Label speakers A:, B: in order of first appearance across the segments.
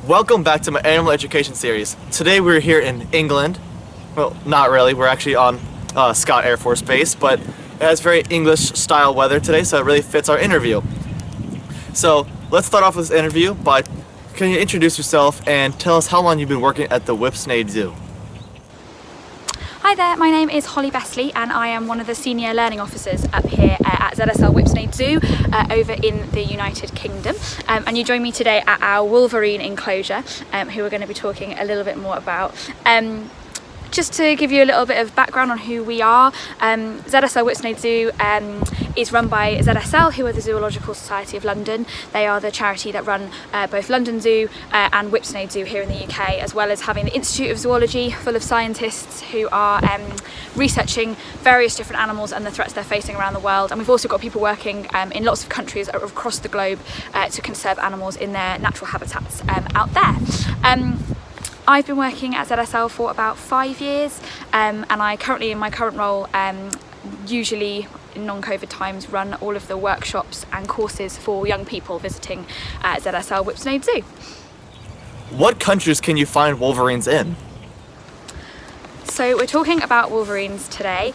A: Welcome back to my animal education series. Today we're here in England. Well, not really, we're actually on Scott Air Force Base, but it has very English style weather today, so it really fits our interview. So let's start off with this interview, but can you introduce yourself and tell us how long you've been working at the Whipsnade Zoo?
B: Hi there, my name is Holly Bestley and I am one of the senior learning officers up here at ZSL Whipsnade Zoo over in the United Kingdom. And you join me today at our Wolverine enclosure, who we're going to be talking a little bit more about. Just to give you a little bit of background on who we are, ZSL Whipsnade Zoo is run by ZSL, who are the Zoological Society of London. They are the charity that run both London Zoo and Whipsnade Zoo here in the UK, as well as having the Institute of Zoology full of scientists who are researching various different animals and the threats they're facing around the world. And we've also got people working in lots of countries across the globe to conserve animals in their natural habitats out there. I've been working at ZSL for about 5 years, and I currently, in my current role, usually in non-COVID times, run all of the workshops and courses for young people visiting ZSL Whipsnade Zoo.
A: What countries can you find Wolverines in?
B: So we're talking about Wolverines today.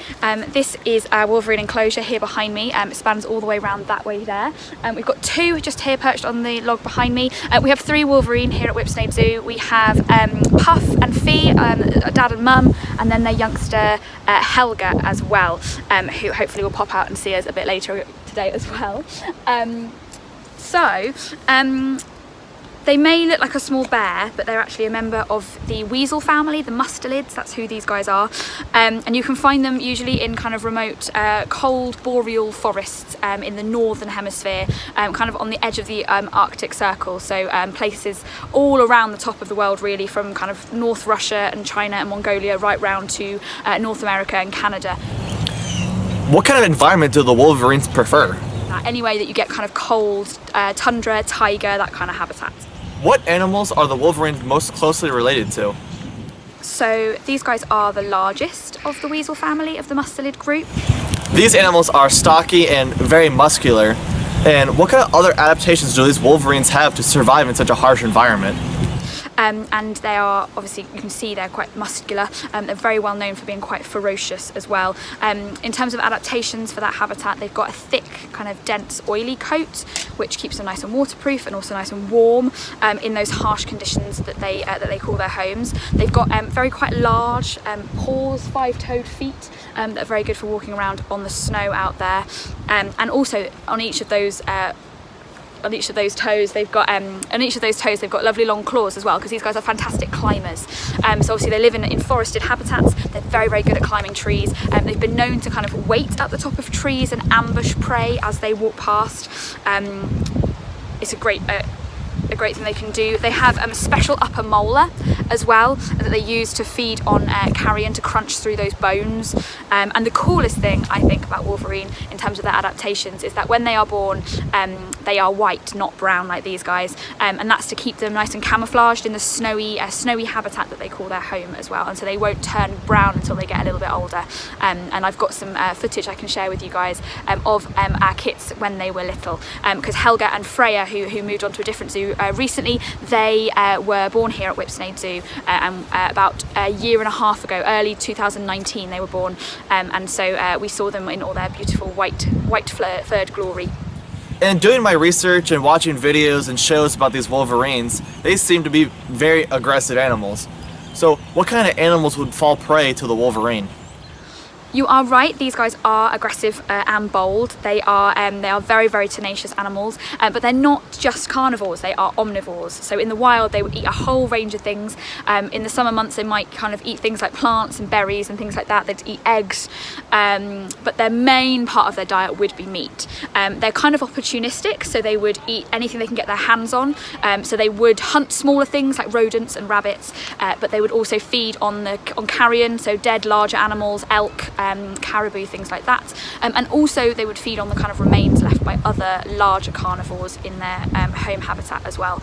B: This is our Wolverine enclosure here behind me. It spans all the way around that way there. We've got two just here perched on the log behind me. We have 3 Wolverine here at Whipsnade Zoo. We have Puff and Fee, dad and mum, and then their youngster Helga as well, who hopefully will pop out and see us a bit later today as well. They may look like a small bear, but they're actually a member of the weasel family, the mustelids. That's who these guys are. And you can find them usually in kind of remote, cold boreal forests in the northern hemisphere, kind of on the edge of the Arctic Circle. So places all around the top of the world, really, from kind of North Russia and China and Mongolia right round to North America and Canada.
A: What kind of environment do the Wolverines prefer?
B: Any way that you get kind of cold, tundra, taiga, that kind of habitat.
A: What animals are the Wolverines most closely related to?
B: So these guys are the largest of the weasel family, of the mustelid group.
A: These animals are stocky and very muscular. And what kind of other adaptations do these Wolverines have to survive in such a harsh environment?
B: And they are, obviously, you can see they're quite muscular. They're very well known for being quite ferocious as well. In terms of adaptations for that habitat, they've got a thick, kind of dense, oily coat, which keeps them nice and waterproof and also nice and warm in those harsh conditions that they call their homes. They've got very quite large paws, 5-toed feet that are very good for walking around on the snow out there. And also on each of those toes they've got lovely long claws as well, because these guys are fantastic climbers. So obviously they live in forested habitats. They're very, very good at climbing trees. They've been known to kind of wait at the top of trees and ambush prey as they walk past. It's a great thing they can do. They have a special upper molar as well that they use to feed on carrion, to crunch through those bones. And the coolest thing I think about Wolverine in terms of their adaptations is that when they are born, they are white, not brown like these guys, and that's to keep them nice and camouflaged in the snowy habitat that they call their home as well, and so they won't turn brown until they get a little bit older. And I've got some footage I can share with you guys of our kits when they were little, because Helga and Freya, who moved on to a different zoo recently, they were born here at Whipsnade Zoo, and about a year and a half ago, early 2019 they were born, and so we saw them in all their beautiful white furred glory.
A: And doing my research and watching videos and shows about these Wolverines, they seem to be very aggressive animals. So what kind of animals would fall prey to the Wolverine?
B: You are right, these guys are aggressive and bold. They are very, very tenacious animals, but they're not just carnivores, they are omnivores. So in the wild they would eat a whole range of things. In the summer months they might kind of eat things like plants and berries and things like that. They'd eat eggs, but their main part of their diet would be meat. They're kind of opportunistic, so they would eat anything they can get their hands on. So they would hunt smaller things like rodents and rabbits, but they would also feed on carrion, so dead larger animals, elk, caribou, things like that, and also they would feed on the kind of remains left by other larger carnivores in their home habitat as well,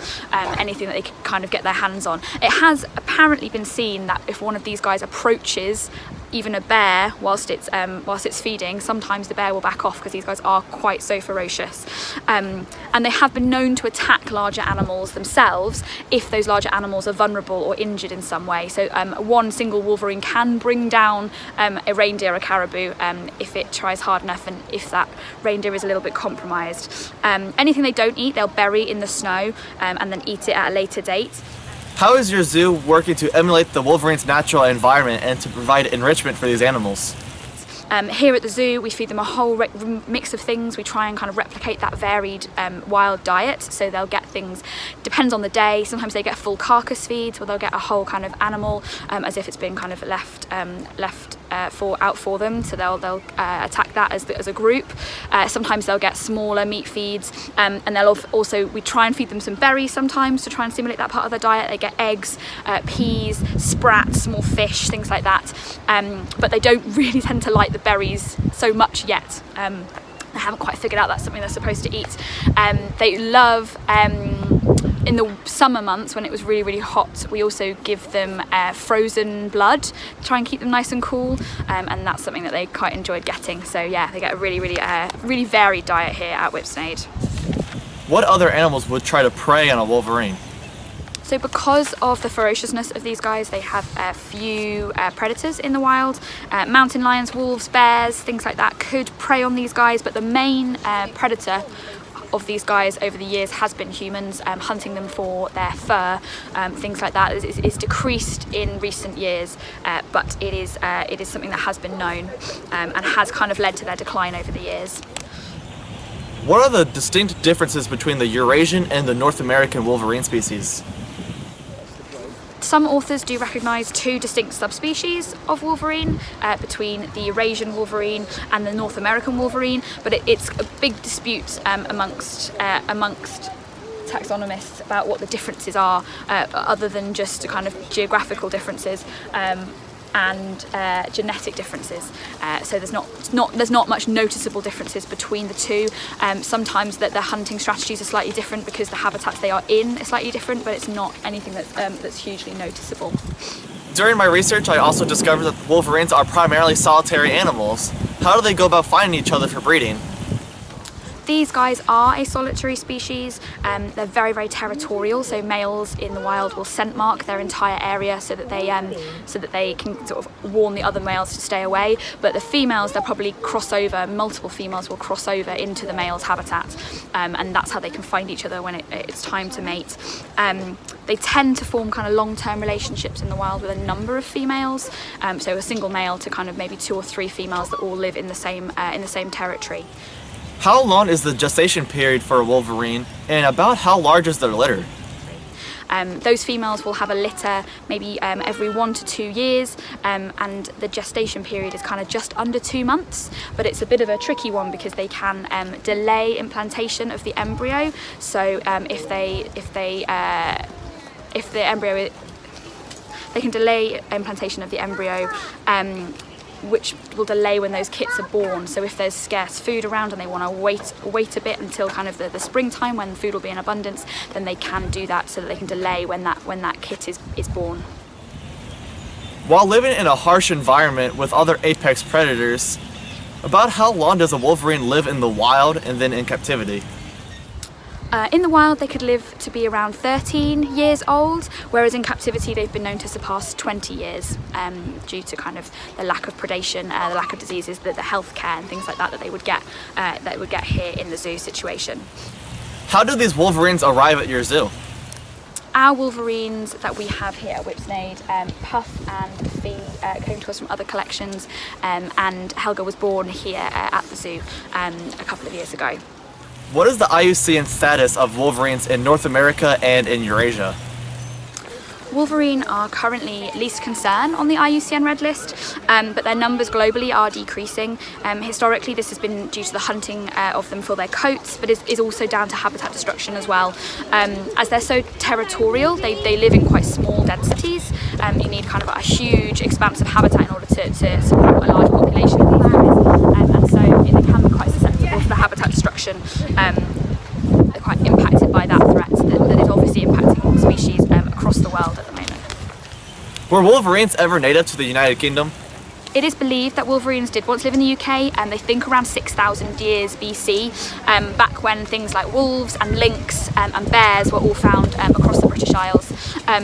B: anything that they could kind of get their hands on. It has apparently been seen that if one of these guys approaches even a bear, whilst it's feeding, sometimes the bear will back off because these guys are quite so ferocious. And they have been known to attack larger animals themselves if those larger animals are vulnerable or injured in some way. So one single Wolverine can bring down a reindeer or caribou if it tries hard enough and if that reindeer is a little bit compromised. Anything they don't eat, they'll bury in the snow and then eat it at a later date.
A: How is your zoo working to emulate the Wolverine's natural environment and to provide enrichment for these animals?
B: Here at the zoo, we feed them a whole mix of things. We try and kind of replicate that varied wild diet. So they'll get things, depends on the day. Sometimes they get full carcass feeds, where they'll get a whole kind of animal as if it's been kind of left out for them. So they'll attack that as a group. Sometimes they'll get smaller meat feeds, and they'll also, we try and feed them some berries sometimes to try and stimulate that part of their diet. They get eggs, peas, sprats, small fish, things like that. But they don't really tend to like the berries so much yet. They haven't quite figured out that's something they're supposed to eat. They love, in the summer months when it was really hot, we also give them frozen blood to try and keep them nice and cool, and that's something that they quite enjoyed getting. So yeah, they get a really varied diet here at Whipsnade.
A: What other animals would try to prey on a Wolverine?
B: So because of the ferociousness of these guys, they have a few predators in the wild. Mountain lions, wolves, bears, things like that could prey on these guys, but the main predator of these guys over the years has been humans. Hunting them for their fur, things like that is decreased in recent years, but it is something that has been known and has kind of led to their decline over the years.
A: What are the distinct differences between the Eurasian and the North American Wolverine species?
B: Some authors do recognise two distinct subspecies of Wolverine between the Eurasian Wolverine and the North American Wolverine, but it's a big dispute amongst taxonomists about what the differences are, other than just kind of geographical differences and genetic differences. So there's not much noticeable differences between the two. Sometimes that the hunting strategies are slightly different because the habitats they are in are slightly different, but it's not anything that's hugely noticeable.
A: During my research, I also discovered that Wolverines are primarily solitary animals. How do they go about finding each other for breeding?
B: These guys are a solitary species. They're very territorial, so males in the wild will scent mark their entire area so that they can sort of warn the other males to stay away. But the females, they'll probably cross over, multiple females will cross over into the male's habitat, and that's how they can find each other when it's time to mate. They tend to form kind of long-term relationships in the wild with a number of females, so a single male to kind of maybe 2 or 3 females that all live in the same territory.
A: How long is the gestation period for a Wolverine, and about how large is their litter?
B: Those females will have a litter maybe every 1 to 2 years, and the gestation period is kind of just under 2 months, but it's a bit of a tricky one because they can delay implantation of the embryo. So if the embryo, they can delay implantation of the embryo, which will delay when those kits are born. So if there's scarce food around and they want to wait a bit until kind of the springtime when food will be in abundance, then they can do that so that they can delay when that kit is born.
A: While living in a harsh environment with other apex predators, about how long does a Wolverine live in the wild and then in captivity?
B: In the wild, they could live to be around 13 years old, whereas in captivity they've been known to surpass 20 years due to kind of the lack of predation, the lack of diseases, the health care and things like that they would get here in the zoo situation.
A: How do these Wolverines arrive at your zoo?
B: Our Wolverines that we have here at Whipsnade, Puff and Fee, came to us from other collections, and Helga was born here at the zoo a couple of years ago.
A: What is the IUCN status of Wolverines in North America and in Eurasia?
B: Wolverine are currently least concern on the IUCN Red List, but their numbers globally are decreasing. Historically, this has been due to the hunting of them for their coats, but is also down to habitat destruction as well. As they're so territorial, they live in quite small densities. You need kind of a huge expanse of habitat in order to support a large population of these guys, and so they can be quite susceptible to the habitat destruction. They're quite impacted by that threat that is obviously impacting species across the world at the moment.
A: Were Wolverines ever native to the United Kingdom?
B: It is believed that wolverines did once live in the UK, and they think around 6,000 years BC, back when things like wolves and lynx and bears were all found across the British Isles.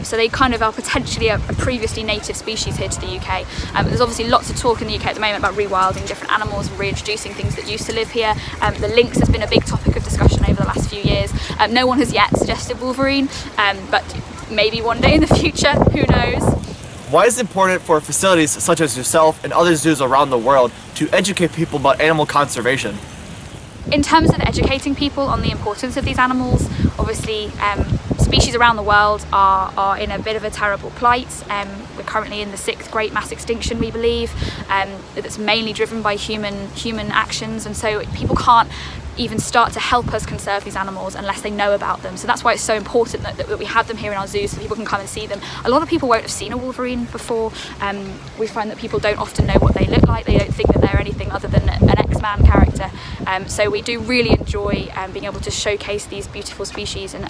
B: So they kind of are potentially a previously native species here to the UK. There's obviously lots of talk in the UK at the moment about rewilding different animals and reintroducing things that used to live here. The lynx has been a big topic of discussion over the last few years. No one has yet suggested Wolverine, but maybe one day in the future, who knows?
A: Why is it important for facilities such as yourself and other zoos around the world to educate people about animal conservation?
B: In terms of educating people on the importance of these animals, obviously species around the world are in a bit of a terrible plight. We're currently in the 6th great mass extinction, we believe, that's mainly driven by human actions, and so people can't even start to help us conserve these animals unless they know about them. So that's why it's so important that we have them here in our zoo so people can come and see them. A lot of people won't have seen a wolverine before. We find that people don't often know what they look like. They don't think that they're anything other than an X-Man character. So we do really enjoy being able to showcase these beautiful species, and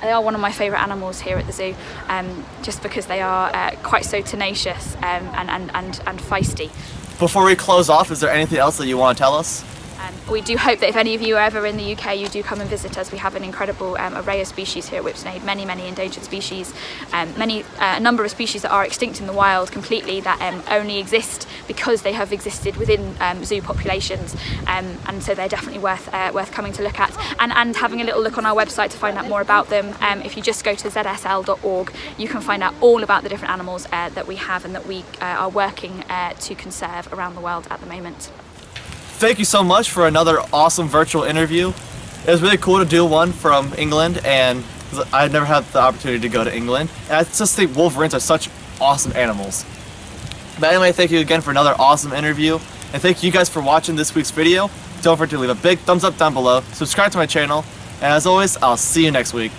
B: they are one of my favourite animals here at the zoo, just because they are quite so tenacious and feisty.
A: Before we close off, is there anything else that you want to tell us?
B: We do hope that if any of you are ever in the UK, you do come and visit us. We have an incredible array of species here at Whipsnade, many endangered species, a number of species that are extinct in the wild completely, that only exist because they have existed within zoo populations, and so they're definitely worth coming to look at, and having a little look on our website to find out more about them. If you just go to zsl.org, you can find out all about the different animals that we have and that we are working to conserve around the world at the moment.
A: Thank you so much for another awesome virtual interview. It was really cool to do one from England, and I've never had the opportunity to go to England. And I just think wolverines are such awesome animals. But anyway, thank you again for another awesome interview, and thank you guys for watching this week's video. Don't forget to leave a big thumbs up down below, subscribe to my channel, and as always, I'll see you next week.